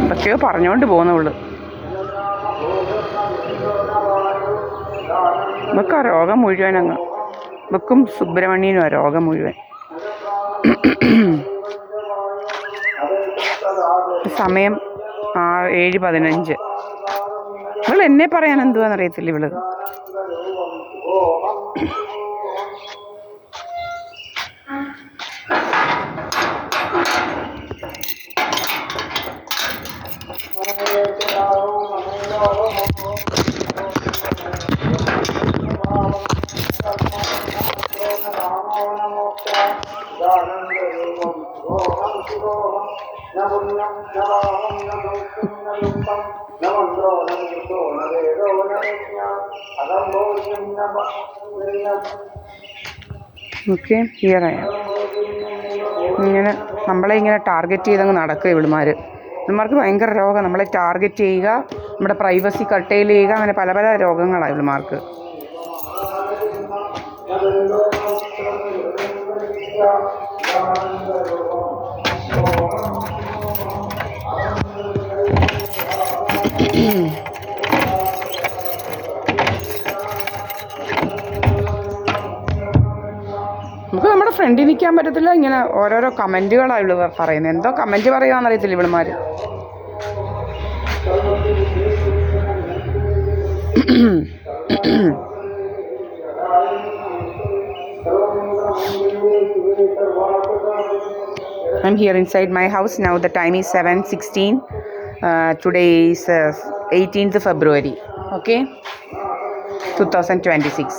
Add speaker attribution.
Speaker 1: എന്തൊക്കെയോ പറഞ്ഞുകൊണ്ട് പോകുന്നവള്. ഇവക്കാ രോഗം മുഴുവൻ അങ്ങ്. ഇവക്കും സുബ്രഹ്മണ്യനും ആ രോഗം മുഴുവൻ. സമയം 7:15. ഇവൾ എന്നെ പറയാൻ എന്തുവാന്നറിയത്തില്ല ഇവള്. ഓക്കെ, ക്ലിയറായോ? ഇങ്ങനെ നമ്മളെ ഇങ്ങനെ ടാർഗറ്റ് ചെയ്തങ്ങ് നടക്കുക ഇവളുമാർക്ക് ഭയങ്കര രോഗം. നമ്മളെ ടാർഗറ്റ് ചെയ്യുക, നമ്മുടെ പ്രൈവസി കട്ടയിൽ ചെയ്യുക, അങ്ങനെ പല പല രോഗങ്ങളാണ് ഇവളുമാർക്ക്. നമുക്ക് നമ്മുടെ ഫ്രണ്ടിൽ നിൽക്കാൻ പറ്റത്തില്ല. ഇങ്ങനെ ഓരോരോ കമൻറ്റുകളാണ് ഇവള് പറയുന്നത്. എന്തോ comment പറയുകയെന്നറിയത്തില്ല ഇവളുമാർ. I'm here inside my house now. The time is 7:16. Today is 18th February. Okay, 2026.